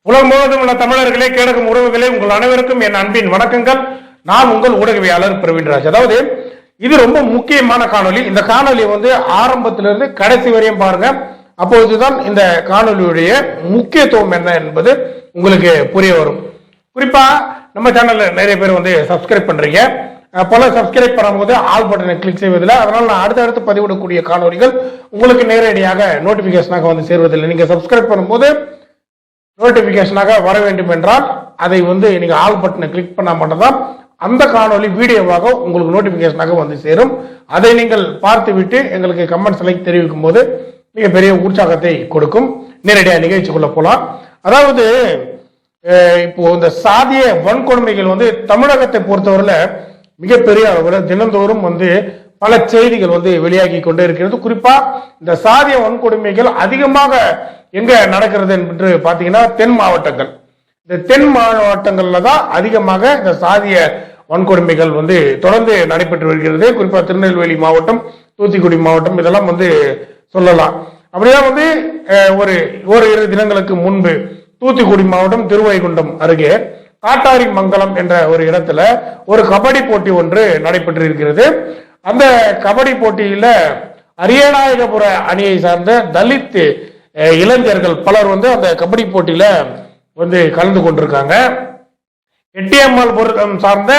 உலகம் முழுவதும் உள்ள தமிழர்களே, கேடகம் உறவுகளே, உங்கள் அனைவருக்கும் என் அன்பின் வணக்கங்கள். நான் உங்கள் ஊடகவியாளர் பிரவீன்ராஜ். அதாவது இது ரொம்ப முக்கியமான காணொலி. இந்த காணொலி ஆரம்பத்திலிருந்து கடைசி வரையும் பாருங்க. அப்போதுதான் இந்த காணொலியுடைய முக்கியத்துவம் என்ன என்பது உங்களுக்கு புரிய வரும். குறிப்பா நம்ம சேனல்ல நிறைய பேர் சப்ஸ்கிரைப் பண்றீங்க. பல சப்ஸ்கிரைப் பண்ணும்போது ஆல் பட்டனை கிளிக் செய்வதில்லை. அதனால நான் அடுத்தடுத்து பதிவிடக்கூடிய காணொலிகள் உங்களுக்கு நேரடியாக நோட்டிபிகேஷனாக சேர்வதில்லை. நீங்க சப்ஸ்கிரைப் பண்ணும்போது நோட்டிபிகேஷனாக வர வேண்டும் என்றால் அதை நீங்க ஆல் பட்டனை கிளிக் பண்ணா மட்டும்தான் அந்த காணொலி வீடியோவாக உங்களுக்கு நோட்டிபிகேஷனாக சேரும். அதை நீங்கள் பார்த்துவிட்டு எங்களுக்கு கமெண்ட்ஸ்ல தெரிவிக்கும் போது மிக பெரிய உற்சாகத்தை கொடுக்கும். நேரடியாக நிகழ்ச்சிக்குள்ள போலாம். அதாவது இப்போ இந்த சாதிய வன்கொடுமைகள் தமிழகத்தை பொறுத்தவரையில மிகப்பெரிய அளவில் தினந்தோறும் பல செய்திகள் வெளியாகி கொண்டே இருக்கிறது. குறிப்பா இந்த சாதிய வன்கொடுமைகள் அதிகமாக எங்க நடக்கிறது என்று பாத்தீங்கன்னா தென் மாவட்டங்கள். இந்த தென் மாவட்டங்கள்ல தான் அதிகமாக இந்த சாதிய வன்கொடுமைகள் தொடர்ந்து நடைபெற்று வருகிறது. குறிப்பா திருநெல்வேலி மாவட்டம், தூத்துக்குடி மாவட்டம் இதெல்லாம் சொல்லலாம். அப்படிதான் ஒரு இரு தினங்களுக்கு முன்பு தூத்துக்குடி மாவட்டம் திருவைகுண்டம் அருகே காட்டாரி மங்கலம் என்ற ஒரு இடத்துல ஒரு கபடி போட்டி ஒன்று நடைபெற்று இருக்கிறது. அந்த கபடி போட்டியில அரியநாயகபுர அணியை சார்ந்த தலித் இளைஞர்கள் பலர் அந்த கபடி போட்டியில கலந்து கொண்டிருக்காங்க. எட்டியம்மாள்புரம் சார்ந்த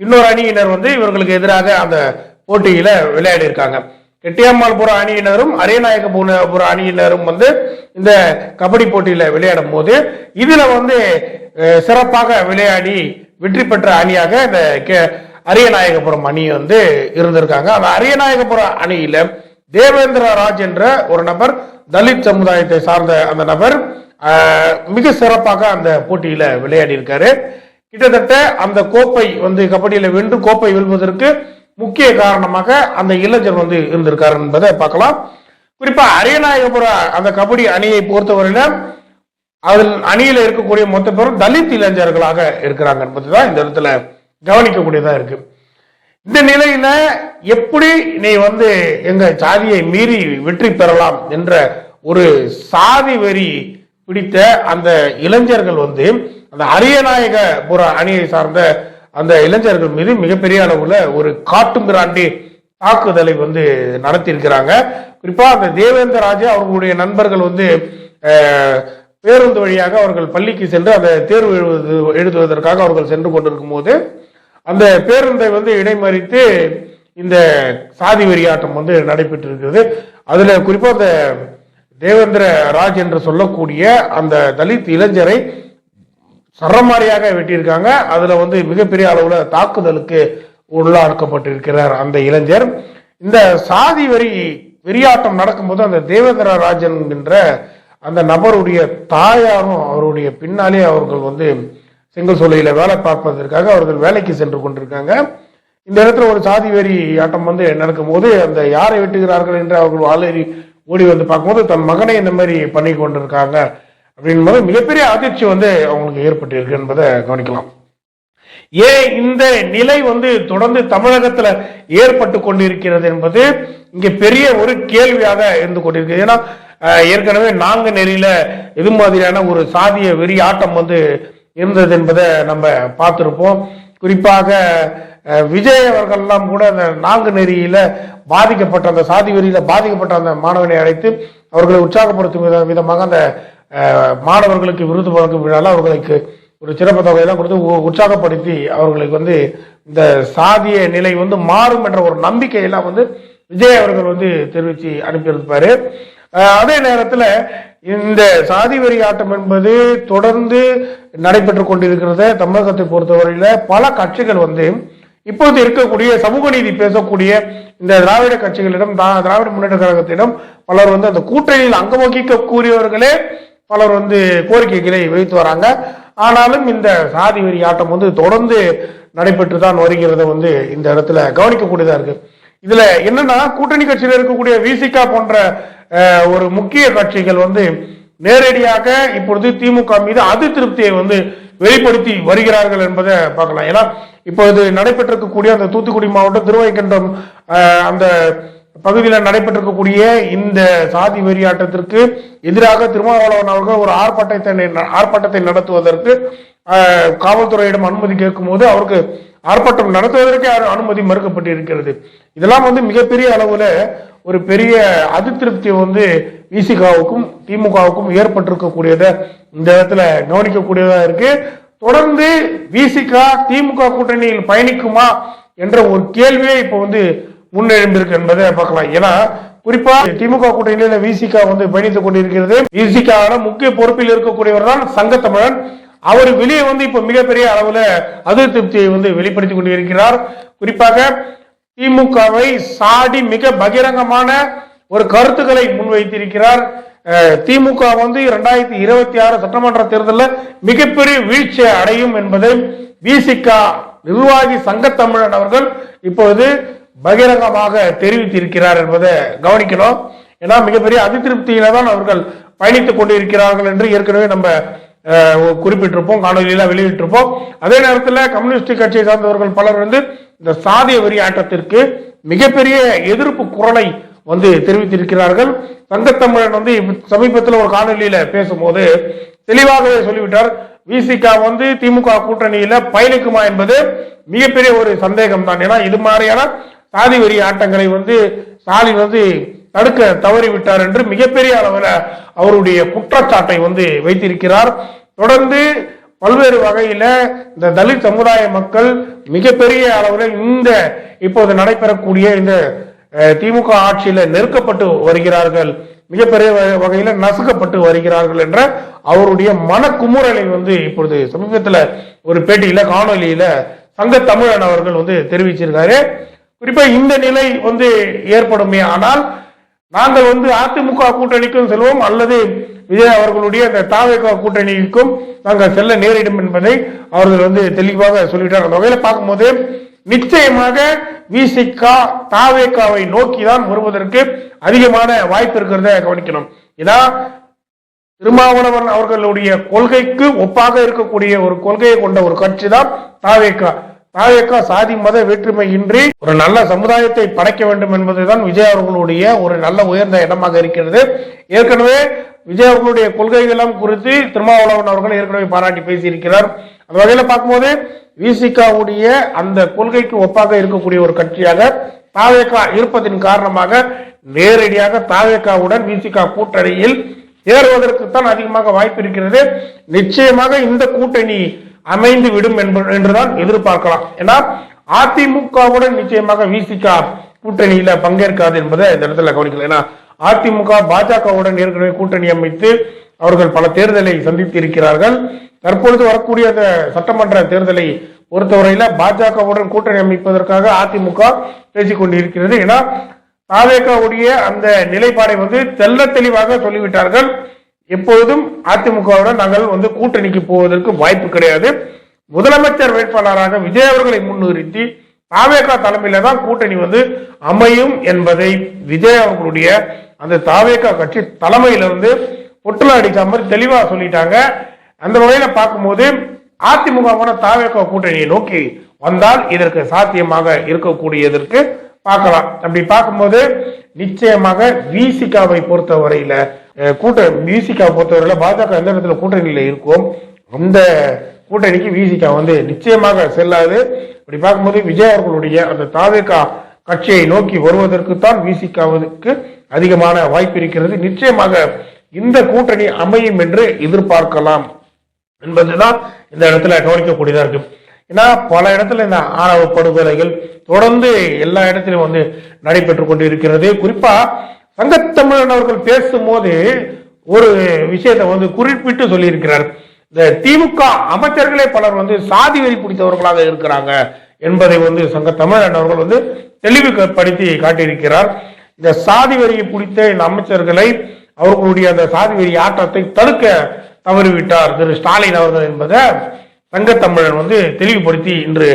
இன்னொரு அணியினர் இவர்களுக்கு எதிராக அந்த போட்டியில விளையாடி இருக்காங்க. எட்டியம்மாள்புர அணியினரும் அரியநாயகபுர அணியினரும் இந்த கபடி போட்டியில விளையாடும் போது இதுல சிறப்பாக விளையாடி வெற்றி பெற்ற அணியாக இந்த அரியநாயகபுரம் அணி இருந்திருக்காங்க. அந்த அரியநாயகபுர அணியில தேவேந்திர ராஜ் என்ற ஒரு நபர், தலித் சமுதாயத்தை சார்ந்த அந்த நபர் மிக சிறப்பாக அந்த போட்டியில விளையாடி இருக்காரு. கிட்டத்தட்ட அந்த கோப்பை கபடியில வென்று கோப்பை வெல்வதற்கு முக்கிய காரணமாக அந்த இளைஞர் இருந்திருக்காரு என்பதை பார்க்கலாம். குறிப்பா அரியநாயகபுர அந்த கபடி அணியை பொறுத்தவரையில அதில் அணியில இருக்கக்கூடிய மொத்த பேரும் தலித் இளைஞர்களாக இருக்கிறாங்க என்பதுதான் இந்த இடத்துல கவனிக்கக்கூடியதா இருக்கு. இந்த நிலையில எப்படி நீ எங்க சாதியை மீறி வெற்றி பெறலாம் என்ற ஒரு சாதி வெறி பிடித்த அந்த இளைஞர்கள் அந்த அரியநாயகபுர அணியை சார்ந்த அந்த இளைஞர்கள் மீது மிகப்பெரிய அளவுல ஒரு காட்டு மிராண்டி தாக்குதலை நடத்தி இருக்கிறாங்க. குறிப்பா அந்த தேவேந்திரராஜ் அவர்களுடைய நண்பர்கள் பேருந்து வழியாக அவர்கள் பள்ளிக்கு சென்று அந்த தேர்வு எழுதுவதற்காக அவர்கள் சென்று கொண்டிருக்கும் போது அந்த பேருந்தை இடைமறித்து இந்த சாதி வெறியாட்டம் நடைபெற்றிருக்கிறது. அதுல குறிப்பா அந்த தேவேந்திர ராஜ் என்று சொல்லக்கூடிய அந்த தலித் இளைஞரை சரமாரியாக வெட்டியிருக்காங்க. அதுல மிகப்பெரிய அளவுல தாக்குதலுக்கு உள்ளாக்கப்பட்டிருக்கிறார் அந்த இளைஞர். இந்த சாதி வெறியாட்டம் நடக்கும்போது அந்த தேவேந்திர ராஜன் என்ற அந்த நபருடைய தாயாரும் அவருடைய பின்னாலே அவர்கள் செங்கல் சோலையில வேலை பார்ப்பதற்காக அவர்கள் வேலைக்கு சென்று கொண்டிருக்காங்க. இந்த இடத்துல ஒரு சாதி வெறி ஆட்டம் நடக்கும் போது அந்த யாரை வெட்டுகிறார்கள் என்று அவர்கள் வாழேறி ஓடி பார்க்கும்போது தன் மகனை இந்த மாதிரி பண்ணி கொண்டிருக்காங்க அப்படின்போது மிகப்பெரிய அதிர்ச்சி அவங்களுக்கு ஏற்பட்டு இருக்கு என்பதை கவனிக்கலாம். ஏன் இந்த நிலை தொடர்ந்து தமிழகத்துல ஏற்பட்டு கொண்டிருக்கிறது என்பது இங்க பெரிய ஒரு கேள்வியாக இருந்து கொண்டிருக்கு. ஏன்னா ஏற்கனவே நான்கு நெறியில இது மாதிரியான ஒரு சாதிய வெறி ஆட்டம் இருந்தது என்பதை நம்ம பார்த்திருப்போம். குறிப்பாக விஜய் அவர்கள்லாம் கூட அந்த நான்கு நெறியில பாதிக்கப்பட்ட அந்த சாதி வெறியில பாதிக்கப்பட்ட அந்த மாணவனை அழைத்து அவர்களை உற்சாகப்படுத்தும் விதமாக அந்த மாணவர்களுக்கு விருது வழங்கும் விழால அவர்களுக்கு ஒரு சிறப்பு தொகையெல்லாம் கொடுத்து உற்சாகப்படுத்தி அவர்களுக்கு இந்த சாதிய நிலை மாறும் என்ற ஒரு நம்பிக்கையெல்லாம் விஜய் அவர்கள் தெரிவித்து அனுப்பியிருப்பாரு. அதே நேரத்துல இந்த சாதி வெறி ஆட்டம் என்பது தொடர்ந்து நடைபெற்றுக் கொண்டிருக்கிறத தமிழகத்தை பொறுத்தவரையில பல கட்சிகள் இப்போது இருக்கக்கூடிய சமூக நீதி பேசக்கூடிய இந்த திராவிட கட்சிகளிடம், திராவிட முன்னேற்ற கழகத்திடம் பலர் அந்த கூட்டணியில் அங்கம் வகிக்க கூறியவர்களே பலர் கோரிக்கைகளை வைத்து வராங்க. ஆனாலும் இந்த சாதி வெறி ஆட்டம் தொடர்ந்து நடைபெற்று தான் வருகிறத இந்த இடத்துல கவனிக்கக்கூடியதா இருக்கு. இதுல என்னன்னா, கூட்டணி கட்சியில் இருக்கக்கூடிய விசிகா போன்ற ஒரு முக்கிய கட்சிகள் நேரடியாக இப்பொழுது திமுக மீது அதிருப்தியை வெளிப்படுத்தி வருகிறார்கள் என்பதை பார்க்கலாம். ஏன்னா இப்பொழுது நடைபெற்றிருக்கக்கூடிய அந்த தூத்துக்குடி மாவட்டம் திருவைகுண்டம் அந்த பகுதியில் நடைபெற்றிருக்கக்கூடிய இந்த சாதி வெறியாட்டத்திற்கு எதிராக திருமாவளவன் அவர்கள் ஒரு ஆர்ப்பாட்டத்தை நடத்துவதற்கு காவல்துறையிடம் அனுமதி கேட்கும் போது அவருக்கு ஆர்ப்பாட்டம் நடத்துவதற்கே அனுமதி மறுக்கப்பட்டிருக்கிறது. இதெல்லாம் மிகப்பெரிய அளவுல ஒரு பெரிய அதிருப்தியை விசிகாவுக்கும் திமுகவுக்கும் ஏற்பட்டிருக்கக்கூடியதை இந்த இடத்துல கவனிக்கக்கூடியதா இருக்கு. தொடர்ந்து விசிகா திமுக கூட்டணியில் பயணிக்குமா என்ற ஒரு கேள்வியே இப்போ முன்னெழும்பிருக்கு என்பதை பார்க்கலாம். ஏன்னா குறிப்பா திமுக கூட்டணியில விசிகா பயணித்துக் கொண்டிருக்கிறது. விசிகா முக்கிய பொறுப்பில் இருக்கக்கூடியவர் தான் சங்கத்தமிழன். அவர் வெளியே இப்ப மிகப்பெரிய அளவுல அதிருப்தியை வெளிப்படுத்திக் கொண்டிருக்கிறார். குறிப்பாக திமுகவை சாடி மிக பகிரங்கமான ஒரு கருத்துக்களை முன்வைத்திருக்கிறார். திமுக 2026 சட்டமன்ற தேர்தலில் மிகப்பெரிய வீழ்ச்சி அடையும் என்பதை விசிகா நிர்வாகி சங்கத்தமிழன் அவர்கள் இப்பொழுது பகிரங்கமாக தெரிவித்திருக்கிறார் என்பதை கவனிக்கணும். ஏன்னா மிகப்பெரிய அதிருப்தியில தான் அவர்கள் பயணித்துக் கொண்டிருக்கிறார்கள் என்று ஏற்கனவே நம்ம குறிப்பிட்டிருப்போம், காணொலியில வெளியிட்டிருப்போம். அதே நேரத்தில் கம்யூனிஸ்ட் கட்சியை சார்ந்தவர்கள் பலர் இந்த சாதிய வெறி ஆட்டத்திற்கு மிகப்பெரிய எதிர்ப்பு குரலை தெரிவித்திருக்கிறார்கள். சங்கத்தமிழன் சமீபத்தில் ஒரு காணொலியில பேசும்போது தெளிவாகவே சொல்லிவிட்டார், விசிகா திமுக கூட்டணியில பயணிக்குமா என்பது மிகப்பெரிய ஒரு சந்தேகம் தான். ஏன்னா இது மாதிரியான சாதி வெறி ஆட்டங்களை ஸ்டாலின் தடுக்க தவறிவிட்டார் என்று மிகப்பெரிய அளவில் அவருடைய குற்றச்சாட்டை வைத்திருக்கிறார். தொடர்ந்து பல்வேறு வகையில இந்த தலித் சமுதாய மக்கள் மிகப்பெரிய அளவில் இந்த இப்போது நடைபெறக்கூடிய இந்த திமுக ஆட்சியில நெருக்கப்பட்டு வருகிறார்கள், மிகப்பெரிய வகையில நசுக்கப்பட்டு வருகிறார்கள் என்ற அவருடைய மனக்குமுறலை இப்பொழுது சமீபத்தில் ஒரு பேட்டியில காணொலியில சங்கத்தமிழன் அவர்கள் தெரிவிச்சிருக்காரு. குறிப்பா இந்த நிலை ஏற்படுமே ஆனால் நாங்கள் அதிமுக கூட்டணிக்கும் செல்வோம் அல்லது விஜய் அவர்களுடைய அந்த தாவேகா கூட்டணிக்கும் நாங்கள் செல்ல நேரிடும் என்பதை அவர்கள் தெளிவாக சொல்லிவிட்டார். அந்த வகையில பார்க்கும்போது நிச்சயமாக விசிகா தாவேகாவை நோக்கிதான் வருவதற்கு அதிகமான வாய்ப்பு இருக்கிறத கவனிக்கணும். ஏன்னா திருமாவளவன் அவர்களுடைய கொள்கைக்கு ஒப்பாக இருக்கக்கூடிய ஒரு கொள்கையை கொண்ட ஒரு கட்சி தான் தாவேகா. தாவேகா சாதி மத வேற்றுமை இன்றி ஒரு நல்ல சமுதாயத்தை படைக்க வேண்டும் என்பதுதான் விஜய் அவர்களுடைய ஒரு நல்ல உயர்ந்த இடமாக இருக்கிறது. ஏற்கனவே விஜய் அவர்களுடைய கொள்கைகளும் குறித்து திருமாவளவன் அவர்கள் ஏற்கனவே பாராட்டி பேசியிருக்கிறார். அந்த வகையில பார்க்கும்போது விசிகாவுடைய அந்த கொள்கைக்கு ஒப்பாக இருக்கக்கூடிய ஒரு கட்சியாக தாவேகா இருப்பதன் காரணமாக நேரடியாக தாவேகாவுடன் விசிகா கூட்டணியில் சேருவதற்குத்தான் அதிகமாக வாய்ப்பு இருக்கிறது. நிச்சயமாக இந்த கூட்டணி அமைந்து விடும் என்றுதான் எதிர்பார்க்கலாம். ஏன்னா அதிமுகவுடன் நிச்சயமாக விசிகா கூட்டணியில பங்கேற்காது என்பதை இந்த இடத்துல கவனிக்கலாம். ஏன்னா அதிமுக பாஜகவுடன் ஏற்கனவே கூட்டணி அமைத்து அவர்கள் பல தேர்தலை சந்தித்து இருக்கிறார்கள். தற்பொழுது வரக்கூடிய அந்த சட்டமன்ற தேர்தலை பொறுத்தவரையில பாஜகவுடன் கூட்டணி அமைப்பதற்காக அதிமுக பேசிக் கொண்டிருக்கிறது. ஏன்னா தாவேகாவுடைய அந்த நிலைப்பாடை தெல்ல தெளிவாக சொல்லிவிட்டார்கள். எப்பொழுதும் அதிமுகவுடன் நாங்கள் கூட்டணிக்கு போவதற்கு வாய்ப்பு கிடையாது. முதலமைச்சர் வேட்பாளராக விஜய் அவர்களை முன்னிறுத்தி தாவேகா தலைமையில தான் கூட்டணி அமையும் என்பதை விஜய் அவர்களுடைய அந்த தாவேகா கட்சி தலைமையிலிருந்து பொட்டுல அடிச்ச மாதிரி தெளிவா சொல்லிட்டாங்க. அந்த வகையில பார்க்கும்போது அதிமுக தாவேகா கூட்டணியை நோக்கி வந்தால் இதற்கு சாத்தியமாக இருக்கக்கூடியதற்கு பார்க்கலாம். அப்படி பார்க்கும்போது நிச்சயமாக விசிகாவை பொறுத்தவரையில விசிகாவை பொறுத்தவரையில பாஜக எந்த இடத்துல கூட்டணியில இருக்கும் அந்த கூட்டணிக்கு விசிகா நிச்சயமாக செல்லாது. அப்படி பார்க்கும்போது விஜய் அவர்களுடைய அந்த தாவேகா கட்சியை நோக்கி வருவதற்கு தான் விசிகாவுக்கு அதிகமான வாய்ப்பு இருக்கிறது. நிச்சயமாக இந்த கூட்டணி அமையும் என்று எதிர்பார்க்கலாம் என்பதுதான் இந்த இடத்துல கவனிக்கக்கூடியதா இருக்கு. ஏன்னா பல இடத்துல இந்த ஆணவ படுகொலைகள் தொடர்ந்து எல்லா இடத்திலும் நடைபெற்றுக் கொண்டிருக்கிறது. குறிப்பா சங்கத்தமிழன் அவர்கள் பேசும்போது ஒரு விஷயத்தை குறிப்பிட்டு சொல்லியிருக்கிறார். இந்த திமுக அமைச்சர்களே பலர் சாதி வெறி பிடித்தவர்களாக இருக்கிறாங்க என்பதை சங்கத்தமிழன் அவர்கள் தெளிவுபடுத்தி காட்டியிருக்கிறார். இந்த சாதி வெறியை பிடித்த இந்த அமைச்சர்களை அவர்களுடைய அந்த சாதி வெறி ஆட்டத்தை தடுக்க தவறிவிட்டார் திரு ஸ்டாலின் அவர்கள் என்பதை சங்கத்தமிழன் தெளிவுபடுத்தி இன்று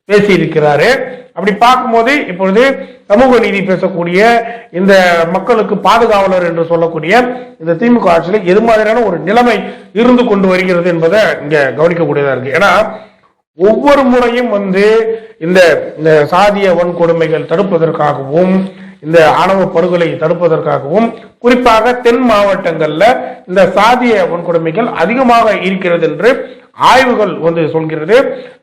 பேசியிருக்கிறாரு. அப்படி பார்க்கும்போது இப்பொழுது சமூக நீதி பேசக்கூடிய இந்த மக்களுக்கு பாதுகாவலர் என்று சொல்லக்கூடிய இந்த திமுக ஆட்சியில் எது மாதிரியான ஒரு நிலைமை இருந்து கொண்டு வருகிறது என்பதை இங்க கவனிக்கக்கூடியதா இருக்கு. ஏன்னா ஒவ்வொரு முறையும் இந்த சாதிய வன்கொடுமைகள் தடுப்பதற்காகவும் இந்த ஆணவ படுகொலை தடுப்பதற்காகவும் குறிப்பாக தென் மாவட்டங்கள்ல இந்த சாதிய வன்கொடுமைகள் அதிகமாக இருக்கிறது என்று ஆய்வுகள் சொல்கிறது.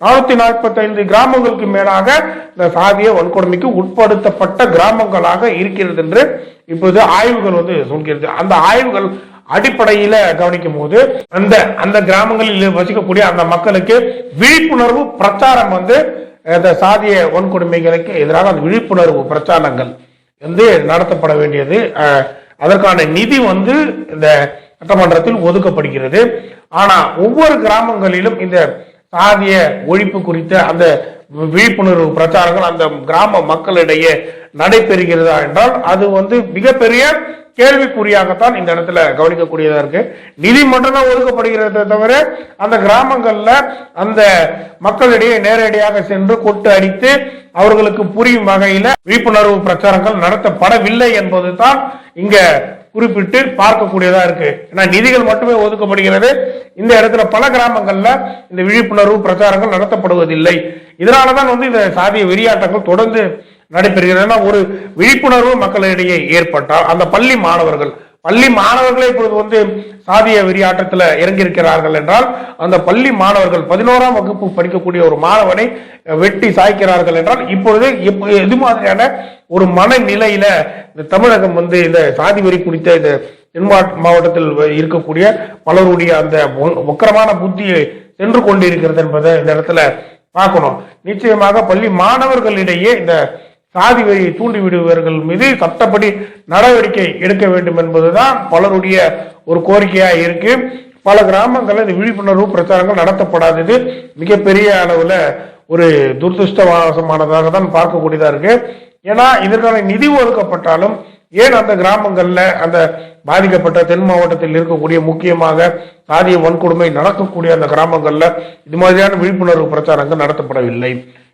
445 கிராமங்களுக்கு மேலாக இந்த சாதிய வன்கொடுமைக்கு உட்படுத்தப்பட்ட கிராமங்களாக இருக்கிறது என்று இப்போது ஆய்வுகள் சொல்கிறது. அந்த ஆய்வுகள் அடிப்படையில கவனிக்கும் போது அந்த கிராமங்களில் வசிக்கக்கூடிய அந்த மக்களுக்கு விழிப்புணர்வு பிரச்சாரம் இந்த சாதிய வன்கொடுமைகளுக்கு எதிராக அந்த விழிப்புணர்வு பிரச்சாரங்கள் நடத்தப்பட வேண்டியது. அதற்கான நிதி இந்த சட்டமன்றத்தில் ஒதுக்கப்படுகிறது. ஆனா ஒவ்வொரு கிராமங்களிலும் இந்த சாதிய ஒழிப்பு குறித்த அந்த விழிப்புணர்வு பிரச்சாரங்கள் அந்த கிராம மக்களிடையே நடைபெறுகிறதா என்றால் அது மிகப்பெரிய கேள்விக்குறியாகத்தான் இந்த இடத்துல கவனிக்கக்கூடியதா இருக்கு. நிதி மட்டும் தான் ஒதுக்கப்படுகிறத தவிர அந்த கிராமங்கள்ல அந்த மக்களிடையே நேரடியாக சென்று கொட்டு அடித்து அவர்களுக்கு புரியும் வகையில விழிப்புணர்வு பிரச்சாரங்கள் நடத்தப்படவில்லை என்பதுதான் இங்க குறிப்பிட்டு பார்க்கக்கூடியதா இருக்கு. ஏன்னா நிதிகள் மட்டுமே ஒதுக்கப்படுகிறது. இந்த இடத்துல பல கிராமங்கள்ல இந்த விழிப்புணர்வு பிரச்சாரங்கள் நடத்தப்படுவதில்லை. இதனாலதான் இந்த சாதிய வெறியாட்டங்கள் தொடர்ந்து நடைபெறுகிறது. ஒரு விழிப்புணர்வு மக்களிடையே ஏற்பட்டால் அந்த பள்ளி மாணவர்களே இப்பொழுது சாதிய வெறியாட்டத்தில் இறங்கியிருக்கிறார்கள் என்றால் அந்த பள்ளி மாணவர்கள் 11ஆம் வகுப்பு படிக்கக்கூடிய ஒரு மாணவனை வெட்டி சாய்க்கிறார்கள் என்றால் இப்பொழுது எது மாதிரியான ஒரு மனநிலையில இந்த தமிழகம் இந்த சாதி வெறி குறித்த இந்த தென் மாவட்டத்தில் இருக்கக்கூடிய பலருடைய அந்த வக்கரமான புத்தியை சென்று கொண்டிருக்கிறது என்பதை இந்த இடத்துல பார்க்கணும். நிச்சயமாக பள்ளி மாணவர்களிடையே இந்த சாதி வரியை தூண்டிவிடுபவர்கள் மீது சட்டப்படி நடவடிக்கை எடுக்க வேண்டும் என்பதுதான் பலருடைய ஒரு கோரிக்கையா இருக்கு. பல கிராமங்களில் இந்த விழிப்புணர்வு பிரச்சாரங்கள் நடத்தப்படாதது மிகப்பெரிய அளவுல ஒரு துரதிருஷ்டவசமானதாக தான் பார்க்கக்கூடியதா இருக்கு. ஏன்னா இதற்கான நிதி ஒதுக்கப்பட்டாலும் ஏன் அந்த கிராமங்கள்ல அந்த பாதிக்கப்பட்ட தென் மாவட்டத்தில் இருக்கக்கூடிய முக்கியமாக சாதிய வன்கொடுமை நடக்கக்கூடிய அந்த கிராமங்கள்ல இது மாதிரியான விழிப்புணர்வு பிரச்சாரங்கள் நடத்தப்படவில்லை?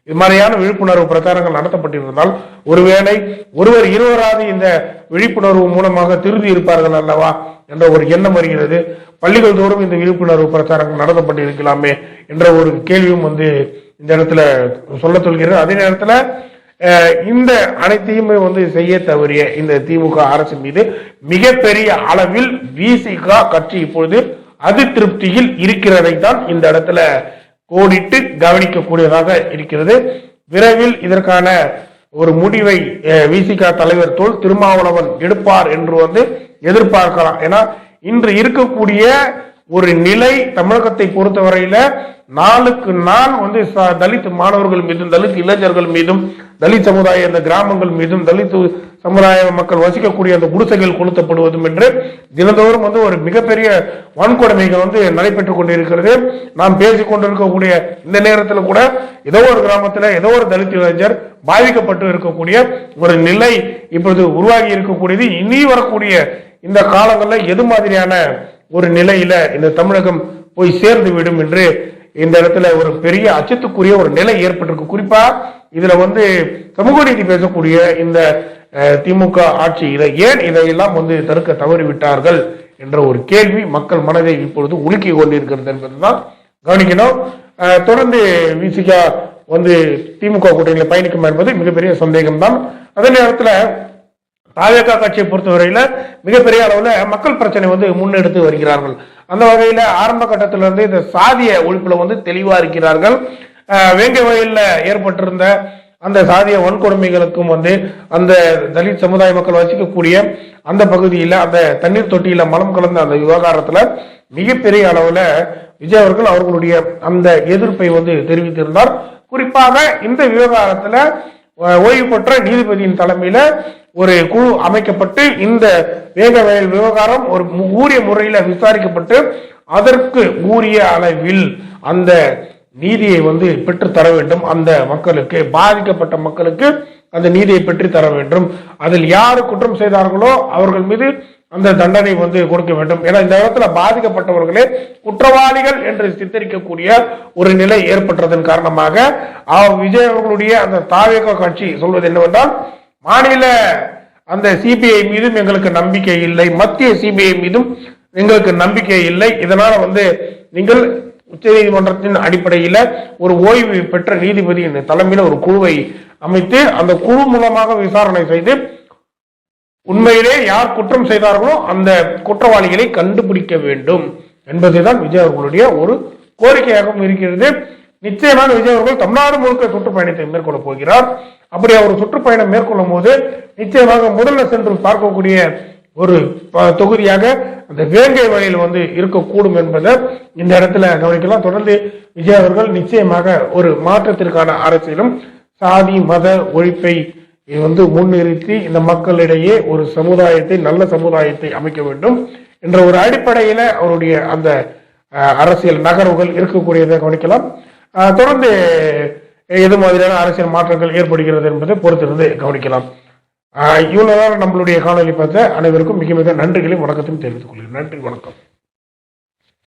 இது மாதிரியான விழிப்புணர்வு பிரச்சாரங்கள் நடத்தப்பட்டிருந்தால் ஒருவேளை ஒருவர் இருவராது இந்த விழிப்புணர்வு மூலமாக திருந்தி இருப்பார்கள் அல்லவா என்ற ஒரு எண்ணம் வருகிறது. பள்ளிகள் தோறும் இந்த விழிப்புணர்வு பிரச்சாரங்கள் நடத்தப்பட்டிருக்கலாமே என்ற ஒரு கேள்வியும் இந்த இடத்துல சொல்ல சொல்கிறது. அதே நேரத்துல இந்த அனைத்தையுமே செய்ய தவறிய இந்த திமுக அரசு மீது மிகப்பெரிய அளவில் விசிக கட்சி இப்பொழுது அதிருப்தியில் இருக்கிறதை தான் இந்த இடத்துல கோடிட்டு கவனிக்கக்கூடியதாக இருக்கிறது. விரைவில் இதற்கான ஒரு முடிவை விசிக தலைவர் திருமாவளவன் எடுப்பார் என்று எதிர்பார்க்கலாம். ஏன்னா இன்று இருக்கக்கூடிய ஒரு நிலை தமிழகத்தை பொறுத்தவரையில நாளுக்கு நாள் தலித் மாணவர்கள் மீதும் தலித் இளைஞர்கள் மீதும் தலித் சமுதாய அந்த கிராமங்கள் மீதும் தலித் சமுதாய மக்கள் வசிக்கக்கூடிய அந்த குடிசைகள் கொளுத்தப்படுவதும் என்று தினந்தோறும் ஒரு மிகப்பெரிய வன்கொடுமைகள் நடைபெற்றுக் கொண்டிருக்கிறது. நாம் பேசிக் கொண்டிருக்கக்கூடிய இந்த நேரத்தில் கூட ஏதோ ஒரு கிராமத்தில் ஏதோ ஒரு தலித் இளைஞர் பாதிக்கப்பட்டு இருக்கக்கூடிய ஒரு நிலை இப்பொழுது உருவாகி இருக்கக்கூடியது. இனி வரக்கூடிய இந்த காலங்களில் எது மாதிரியான ஒரு நிலையில இந்த தமிழகம் போய் சேர்ந்து விடும் என்று இந்த இடத்துல ஒரு பெரிய அச்சத்துக்குரிய ஒரு நிலை ஏற்பட்டிருக்கு. குறிப்பா இதுல சமூக நீதி பேசக்கூடிய இந்த திமுக ஆட்சி ஏன் இதையெல்லாம் தடுக்க தவறிவிட்டார்கள் என்ற ஒரு கேள்வி மக்கள் மனதை இப்பொழுது உலுக்கி கொண்டிருக்கிறது என்பதுதான் கவனிக்கணும். தொடர்ந்து விசிக திமுக கூட்டணியில பயணிக்கும் என்பது மிகப்பெரிய சந்தேகம் தான். அதே நேரத்துல தாவேகா கட்சியை பொறுத்தவரையில மிகப்பெரிய அளவுல மக்கள் பிரச்சனை முன்னெடுத்து வருகிறார்கள். அந்த வகையில ஆரம்ப கட்டத்திலிருந்து இந்த சாதிய ஒழிப்புல தெளிவா இருக்கிறார்கள். வேங்கை வயல்ல ஏற்பட்டிருந்த அந்த சாதிய வன்கொடுமைகளுக்கும் அந்த தலித் சமுதாய மக்கள் வசிக்கக்கூடிய அந்த பகுதியில அந்த தண்ணீர் தொட்டியில மலம் கலந்த அந்த விவகாரத்துல மிகப்பெரிய அளவுல விஜய் அவர்கள் அவர்களுடைய அந்த எதிர்ப்பை தெரிவித்திருந்தார். குறிப்பாக இந்த விவகாரத்துல ஓய்வு பெற்ற நீதிபதியின் தலைமையில ஒரு குழு அமைக்கப்பட்டு இந்த வேங்க வயல் விவகாரம் ஒரு ஊரிய முறையில விசாரிக்கப்பட்டு அதற்கு ஊரிய அளவில் அந்த நீதியை பெற்றுத்தர வேண்டும். அந்த மக்களுக்கு பாதிக்கப்பட்ட மக்களுக்கு அந்த நீதியை பெற்று தர வேண்டும். அதில் யாரு குற்றம் செய்தார்களோ அவர்கள் மீது அந்த தண்டனை கொடுக்க வேண்டும். ஏன்னா இந்த இடத்துல பாதிக்கப்பட்டவர்களே குற்றவாளிகள் என்று சித்தரிக்கக்கூடிய ஒரு நிலை ஏற்பட்டதன் காரணமாக விஜய் அவர்களுடைய அந்த தாவேகா கட்சி சொல்வது என்னவென்றால் மாநில அந்த சிபிஐ மீதும் எங்களுக்கு நம்பிக்கை இல்லை, மத்திய சிபிஐ மீதும் எங்களுக்கு நம்பிக்கை இல்லை. இதனால நீங்கள் உச்ச நீதிமன்றத்தின் அடிப்படையில ஒரு ஓய்வு பெற்ற நீதிபதியின் தலைமையில ஒரு குழுவை அமைத்து அந்த குழு மூலமாக விசாரணை செய்து உண்மையிலே யார் குற்றம் செய்தார்களோ அந்த குற்றவாளிகளை கண்டுபிடிக்க வேண்டும் என்பதுதான் விஜய் அவர்களுடைய ஒரு கோரிக்கையாகவும் இருக்கிறது. நிச்சயமாக விஜய் அவர்கள் தமிழ்நாடு முழுக்க சுற்றுப்பயணத்தை மேற்கொள்ள போகிறார். அப்படி அவர் சுற்றுப்பயணம் மேற்கொள்ளும் போது நிச்சயமாக முதல்ல சென்று பார்க்கக்கூடிய ஒரு தொகுதியாக அந்த வேங்கை வழியில் இருக்கக்கூடும் என்பதை இந்த இடத்துல கவனிக்கலாம். தொடர்ந்து விஜய் அவர்கள் நிச்சயமாக ஒரு மாற்றத்திற்கான அரசியலும் சாதி மத ஒழிப்பை முன்னிறுத்தி இந்த மக்களிடையே ஒரு சமுதாயத்தை, நல்ல சமுதாயத்தை அமைக்க வேண்டும் என்ற ஒரு அடிப்படையில அவருடைய அந்த அரசியல் நகர்வுகள் இருக்கக்கூடியதை கவனிக்கலாம். தொடர்ந்து எது மாதிரியான அரசியல் மாற்றங்கள் ஏற்படுகிறது என்பதை பொறுத்திருந்து கவனிக்கலாம். இவ்வளவுதான் நம்மளுடைய காணொலி பார்த்த அனைவருக்கும் மிக மிக நன்றிகளையும் வணக்கத்தையும் தெரிவித்துக் கொள்கிறேன். நன்றி, வணக்கம்.